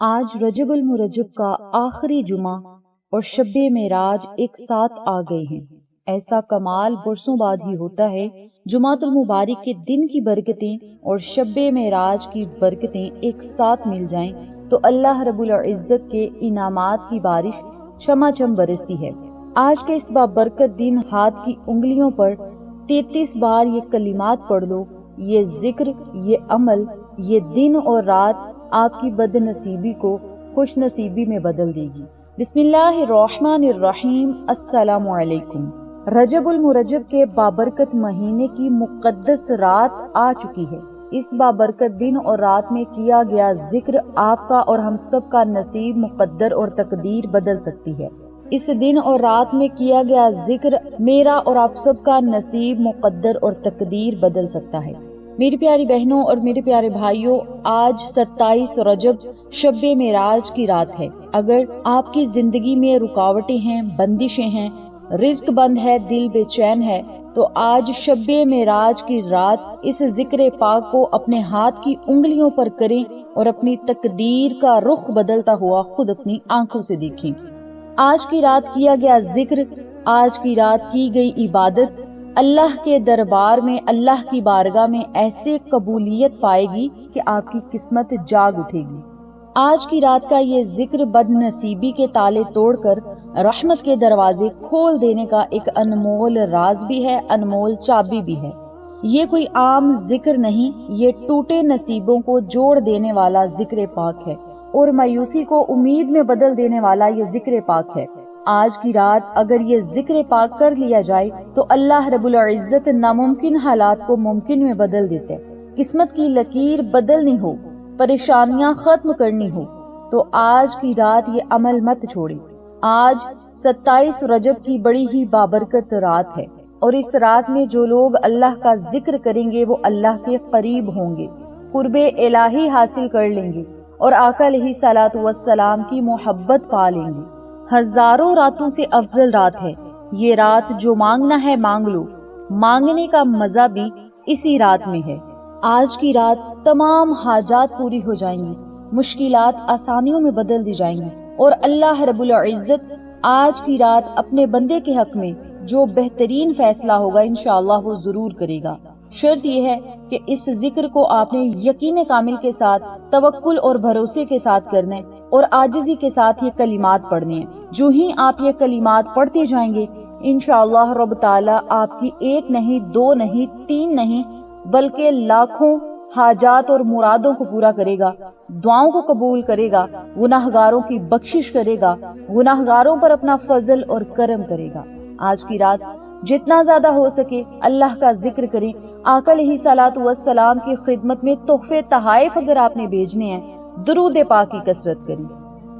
آج رجب المرجب کا آخری جمعہ اور شب معراج ایک ساتھ آ گئے ہیں۔ ایسا کمال برسوں بعد ہی ہوتا ہے۔ جمعۃ المبارک کے دن کی برکتیں اور شب معراج کی برکتیں ایک ساتھ مل جائیں تو اللہ رب العزت کے انعامات کی بارش چھما چھم برستی ہے۔ آج کے اس بابرکت دن ہاتھ کی انگلیوں پر 33 بار یہ کلمات پڑھ لو۔ یہ ذکر، یہ عمل، یہ دن اور رات آپ کی بد نصیبی کو خوش نصیبی میں بدل دے گی۔ بسم اللہ الرحمن الرحیم۔ السلام علیکم۔ رجب المرجب کے بابرکت مہینے کی مقدس رات آ چکی ہے۔ اس بابرکت دن اور رات میں کیا گیا ذکر آپ کا اور ہم سب کا نصیب، مقدر اور تقدیر بدل سکتی ہے۔ اس دن اور رات میں کیا گیا ذکر میرا اور آپ سب کا نصیب، مقدر اور تقدیر بدل سکتا ہے۔ میری پیاری بہنوں اور میرے پیارے بھائیوں، آج 27 رجب شب معراج کی رات ہے۔ اگر آپ کی زندگی میں رکاوٹیں ہیں، بندشیں ہیں، رزق بند ہے، دل بے چین ہے، تو آج شب معراج کی رات اس ذکر پاک کو اپنے ہاتھ کی انگلیوں پر کریں اور اپنی تقدیر کا رخ بدلتا ہوا خود اپنی آنکھوں سے دیکھیں۔ آج کی رات کیا گیا ذکر، آج کی رات کی گئی عبادت اللہ کے دربار میں، اللہ کی بارگاہ میں ایسے قبولیت پائے گی کہ آپ کی قسمت جاگ اٹھے گی۔ آج کی رات کا یہ ذکر بد نصیبی کے تالے توڑ کر رحمت کے دروازے کھول دینے کا ایک انمول راز بھی ہے، انمول چابی بھی ہے۔ یہ کوئی عام ذکر نہیں، یہ ٹوٹے نصیبوں کو جوڑ دینے والا ذکر پاک ہے اور مایوسی کو امید میں بدل دینے والا یہ ذکر پاک ہے۔ آج کی رات اگر یہ ذکر پاک کر لیا جائے تو اللہ رب العزت ناممکن حالات کو ممکن میں بدل دیتے۔ قسمت کی لکیر بدلنی ہو، پریشانیاں ختم کرنی ہو تو آج کی رات یہ عمل مت چھوڑیں۔ آج 27 رجب کی بڑی ہی بابرکت رات ہے اور اس رات میں جو لوگ اللہ کا ذکر کریں گے وہ اللہ کے قریب ہوں گے، قرب الہی حاصل کر لیں گے اور آقا علیہ الصلوۃ والسلام کی محبت پا لیں گے۔ ہزاروں راتوں سے افضل رات ہے یہ رات، جو مانگنا ہے مانگ لو، مانگنے کا مزہ بھی اسی رات میں ہے۔ آج کی رات تمام حاجات پوری ہو جائیں گی، مشکلات آسانیوں میں بدل دی جائیں گی اور اللہ رب العزت آج کی رات اپنے بندے کے حق میں جو بہترین فیصلہ ہوگا انشاءاللہ وہ ضرور کرے گا۔ شرط یہ ہے کہ اس ذکر کو آپ نے یقین کامل کے ساتھ، توکل اور بھروسے کے ساتھ کرنا ہے اور عاجزی کے ساتھ یہ کلمات پڑھنے ہیں۔ جو ہی آپ یہ کلمات پڑھتے جائیں گے انشاءاللہ رب تعالی آپ کی ایک نہیں، دو نہیں، تین نہیں بلکہ لاکھوں حاجات اور مرادوں کو پورا کرے گا، دعاؤں کو قبول کرے گا، گناہگاروں کی بخشش کرے گا، گناہگاروں پر اپنا فضل اور کرم کرے گا۔ آج کی رات جتنا زیادہ ہو سکے اللہ کا ذکر کریں۔ آقا علیہ الصلوۃ والسلام کی خدمت میں تحفے تحائف اگر آپ نے بھیجنے ہیں، درود پاک کی کثرت کریں،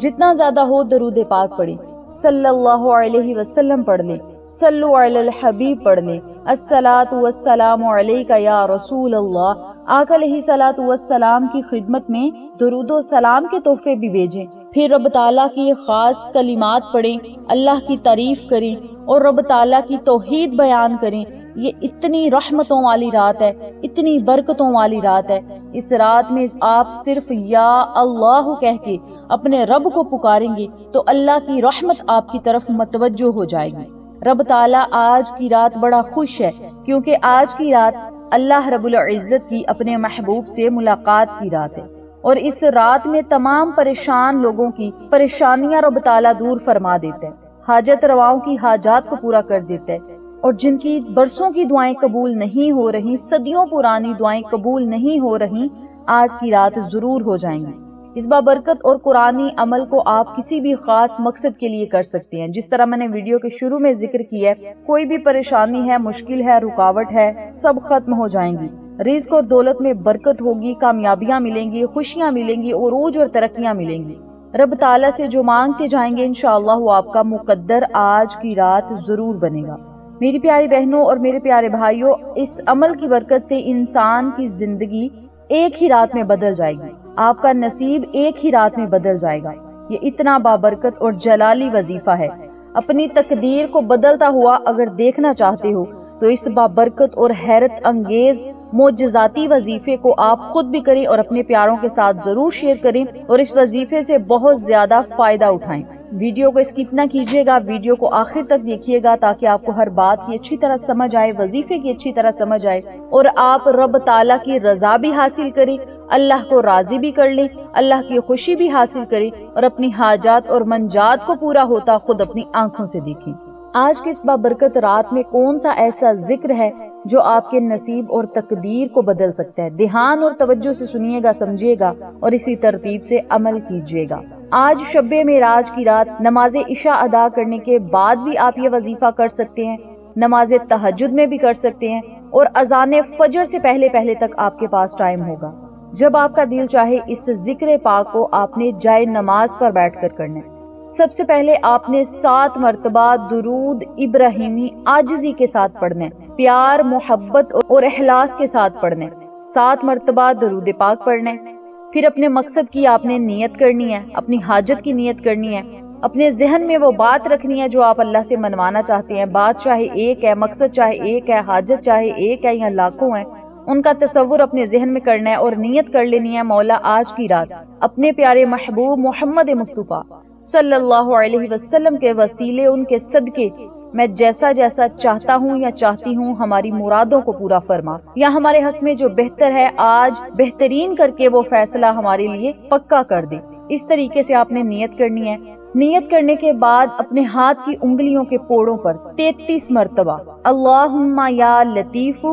جتنا زیادہ ہو درود پاک پڑھیں، صلی اللہ علیہ وسلم پڑھ لیں، صلو علی الحبیب پڑھ لیں، الصلاۃ والسلام علیک یا رسول اللہ۔ آقا علیہ الصلوۃ والسلام کی خدمت میں درود و سلام کے تحفے بھی بھیجیں، پھر رب تعالیٰ کی خاص کلمات پڑھیں، اللہ کی تعریف کریں اور رب تعالیٰ کی توحید بیان کریں۔ یہ اتنی رحمتوں والی رات ہے، اتنی برکتوں والی رات ہے۔ اس رات میں آپ صرف یا اللہ کہہ کے اپنے رب کو پکاریں گے تو اللہ کی رحمت آپ کی طرف متوجہ ہو جائے گی۔ رب تعالیٰ آج کی رات بڑا خوش ہے کیونکہ آج کی رات اللہ رب العزت کی اپنے محبوب سے ملاقات کی رات ہے اور اس رات میں تمام پریشان لوگوں کی پریشانیاں رب تعالیٰ دور فرما دیتے ہیں، حاجت رواؤں کی حاجات کو پورا کر دیتے ہیں، اور جن کی برسوں کی دعائیں قبول نہیں ہو رہی، صدیوں پرانی دعائیں قبول نہیں ہو رہی، آج کی رات ضرور ہو جائیں گی۔ اس بابرکت اور قرآنی عمل کو آپ کسی بھی خاص مقصد کے لیے کر سکتے ہیں۔ جس طرح میں نے ویڈیو کے شروع میں ذکر کیا ہے، کوئی بھی پریشانی ہے، مشکل ہے، رکاوٹ ہے، سب ختم ہو جائیں گی۔ رزق اور دولت میں برکت ہوگی، کامیابیاں ملیں گی، خوشیاں ملیں گی، عروج اور ترقیاں ملیں گی۔ رب تعالیٰ سے جو مانگتے جائیں گے انشاءاللہ وہ آپ کا مقدر آج کی رات ضرور بنے گا۔ میری پیاری بہنوں اور میرے پیارے بھائیوں، اس عمل کی برکت سے انسان کی زندگی ایک ہی رات میں بدل جائے گی، آپ کا نصیب ایک ہی رات میں بدل جائے گا۔ یہ اتنا بابرکت اور جلالی وظیفہ ہے۔ اپنی تقدیر کو بدلتا ہوا اگر دیکھنا چاہتے ہو تو اس بابرکت اور حیرت انگیز معجزاتی وظیفے کو آپ خود بھی کریں اور اپنے پیاروں کے ساتھ ضرور شیئر کریں اور اس وظیفے سے بہت زیادہ فائدہ اٹھائیں۔ ویڈیو کو اسکپ نہ کیجیے گا، ویڈیو کو آخر تک دیکھیے گا تاکہ آپ کو ہر بات کی اچھی طرح سمجھ آئے، وظیفے کی اچھی طرح سمجھ آئے اور آپ رب تعالیٰ کی رضا بھی حاصل کریں، اللہ کو راضی بھی کر لیں، اللہ کی خوشی بھی حاصل کریں اور اپنی حاجات اور منجات کو پورا ہوتا خود اپنی آنکھوں سے دیکھیں۔ آج کی اس بابرکت رات میں کون سا ایسا ذکر ہے جو آپ کے نصیب اور تقدیر کو بدل سکتا ہے؟ دھیان اور توجہ سے سنیے گا، سمجھیے گا اور اسی ترتیب سے عمل کیجیے گا۔ آج شب معراج کی رات نماز عشاء ادا کرنے کے بعد بھی آپ یہ وظیفہ کر سکتے ہیں، نماز تہجد میں بھی کر سکتے ہیں اور اذان فجر سے پہلے تک آپ کے پاس ٹائم ہوگا۔ جب آپ کا دل چاہے اس ذکر پاک کو آپ نے جائے نماز پر بیٹھ کر کرنا ہے۔ سب سے پہلے آپ نے 7 مرتبہ درود ابراہیمی عاجزی کے ساتھ پڑھنا ہے، پیار، محبت اور اخلاص کے ساتھ پڑھنا ہے۔ 7 مرتبہ درود پاک پڑھنا ہے، پھر اپنے مقصد کی آپ نے نیت کرنی ہے، اپنی حاجت کی نیت کرنی ہے، اپنے ذہن میں وہ بات رکھنی ہے جو آپ اللہ سے منوانا چاہتے ہیں۔ بات چاہے ایک ہے، مقصد چاہے ایک ہے، حاجت چاہے ایک ہے یا لاکھوں ہیں، ان کا تصور اپنے ذہن میں کرنا ہے اور نیت کر لینی ہے، مولا آج کی رات اپنے پیارے محبوب محمد مصطفیٰ صلی اللہ علیہ وسلم کے وسیلے، ان کے صدقے میں جیسا جیسا چاہتا ہوں یا چاہتی ہوں ہماری مرادوں کو پورا فرما، یا ہمارے حق میں جو بہتر ہے آج بہترین کر کے وہ فیصلہ ہمارے لیے پکا کر دے۔ اس طریقے سے آپ نے نیت کرنی ہے۔ نیت کرنے کے بعد اپنے ہاتھ کی انگلیوں کے پوڑوں پر 33 مرتبہ اللہم یا لطیف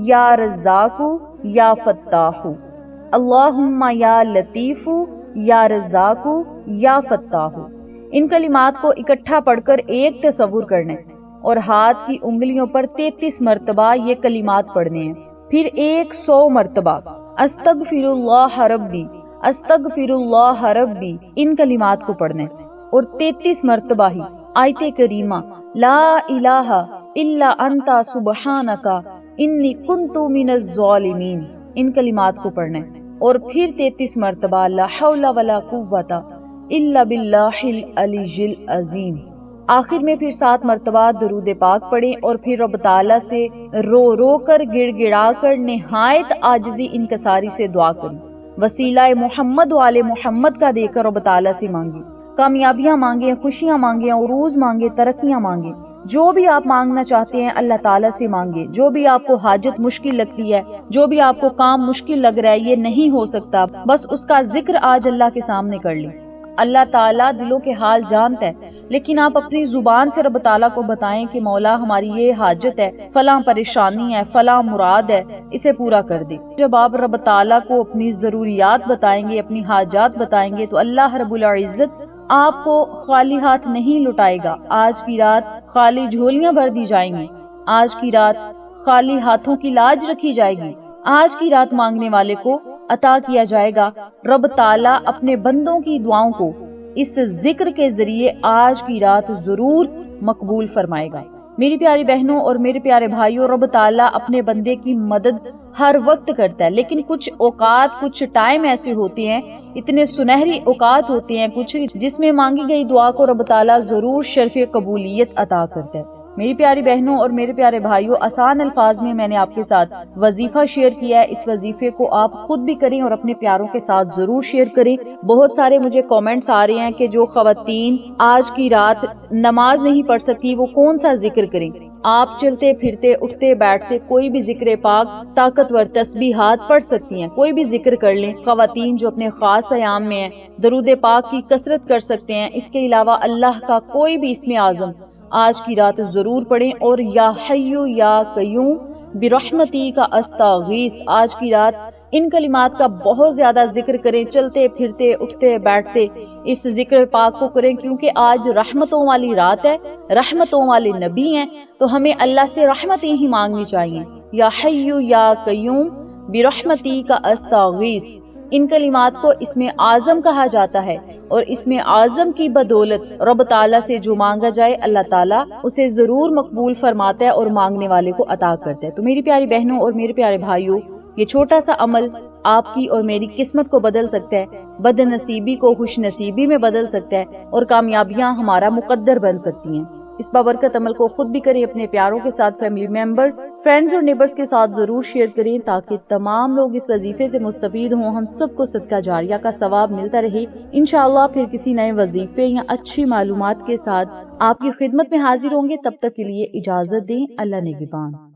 یا رزاق یا فتاح، اللہم یا لطیف یا رزاق یا فتاح، ان کلمات کو اکٹھا پڑھ کر ایک تصور کرنے اور ہاتھ کی انگلیوں پر 33 مرتبہ یہ کلمات پڑھنے ہیں۔ پھر 100 مرتبہ استغفر اللہ ربی، استغفر اللہ ربی، ان کلمات کو پڑھنے اور 33 مرتبہ ہی آیت کریمہ لا الہ الا انت سبحانک انی کنت من الظالمین، ان کلمات کو پڑھنے اور پھر 33 مرتبہ لا حول ولا قوت الا باللہ العلی العظیم۔ آخر میں پھر 7 مرتبہ درود پاک پڑھیں اور پھر رب تعالیٰ سے رو رو کر گڑ گڑا کر نہایت عاجزی انکساری سے دعا کریں، وسیلہ محمد و آل محمد کا دے کر رب تعالیٰ سے مانگیں، کامیابیاں مانگیں، خوشیاں مانگیں، عروج مانگیں، ترقیاں مانگیں، جو بھی آپ مانگنا چاہتے ہیں اللہ تعالیٰ سے مانگیں۔ جو بھی آپ کو حاجت مشکل لگتی ہے، جو بھی آپ کو کام مشکل لگ رہا ہے، یہ نہیں ہو سکتا، بس اس کا ذکر آج اللہ کے سامنے کر لیں۔ اللہ تعالیٰ دلوں کے حال جانتا ہے، لیکن آپ اپنی زبان سے رب تعالیٰ کو بتائیں کہ مولا ہماری یہ حاجت ہے، فلاں پریشانی ہے، فلاں مراد ہے، اسے پورا کر دے۔ جب آپ رب تعالیٰ کو اپنی ضروریات بتائیں گے، اپنی حاجات بتائیں گے تو اللہ رب العزت آپ کو خالی ہاتھ نہیں لٹائے گا۔ آج کی رات خالی جھولیاں بھر دی جائیں گی، آج کی رات خالی ہاتھوں کی لاج رکھی جائے گی، آج کی رات مانگنے والے کو عطا کیا جائے گا۔ رب تعالیٰ اپنے بندوں کی دعاؤں کو اس ذکر کے ذریعے آج کی رات ضرور مقبول فرمائے گا۔ میری پیاری بہنوں اور میرے پیارے بھائیوں، رب تعالیٰ اپنے بندے کی مدد ہر وقت کرتا ہے، لیکن کچھ اوقات، کچھ ٹائم ایسے ہوتے ہیں، اتنے سنہری اوقات ہوتے ہیں کچھ، جس میں مانگی گئی دعا کو رب تعالیٰ ضرور شرف قبولیت عطا کرتا ہے۔ میری پیاری بہنوں اور میرے پیارے بھائیوں، آسان الفاظ میں میں نے آپ کے ساتھ وظیفہ شیئر کیا ہے۔ اس وظیفے کو آپ خود بھی کریں اور اپنے پیاروں کے ساتھ ضرور شیئر کریں۔ بہت سارے مجھے کامنٹس آ رہے ہیں کہ جو خواتین آج کی رات نماز نہیں پڑھ سکتی وہ کون سا ذکر کریں۔ آپ چلتے پھرتے اٹھتے بیٹھتے کوئی بھی ذکر پاک، طاقتور تسبیحات پڑھ سکتی ہیں، کوئی بھی ذکر کر لیں۔ خواتین جو اپنے خاص ایام میں ہیں درود پاک کی کثرت کر سکتے ہیں۔ اس کے علاوہ اللہ کا کوئی بھی اسم اعظم آج کی رات ضرور پڑھیں اور یا حیو یا قیوم برحمتی کا استغیث، آج کی رات ان کلمات کا بہت زیادہ ذکر کریں، چلتے پھرتے اٹھتے بیٹھتے اس ذکر پاک کو کریں، کیونکہ آج رحمتوں والی رات ہے، رحمتوں والے نبی ہیں، تو ہمیں اللہ سے رحمتیں ہی مانگنی چاہیے۔ یا حیو یا قیوم برحمتی کا استغیث، ان کلمات کو اسم اعظم کہا جاتا ہے، اور اسم اعظم کی بدولت رب تعالیٰ سے جو مانگا جائے اللہ تعالیٰ اسے ضرور مقبول فرماتا ہے اور مانگنے والے کو عطا کرتا ہے۔ تو میری پیاری بہنوں اور میرے پیارے بھائیوں، یہ چھوٹا سا عمل آپ کی اور میری قسمت کو بدل سکتا ہے، بد نصیبی کو خوش نصیبی میں بدل سکتا ہے، اور کامیابیاں ہمارا مقدر بن سکتی ہیں۔ اس بابرکت عمل کو خود بھی کریں، اپنے پیاروں کے ساتھ، فیملی ممبر، فرینڈز اور نیبرز کے ساتھ ضرور شیئر کریں تاکہ تمام لوگ اس وظیفے سے مستفید ہوں، ہم سب کو صدقہ جاریہ کا ثواب ملتا رہے۔ انشاءاللہ پھر کسی نئے وظیفے یا اچھی معلومات کے ساتھ آپ کی خدمت میں حاضر ہوں گے، تب تک کے لیے اجازت دیں، اللہ نگہبان۔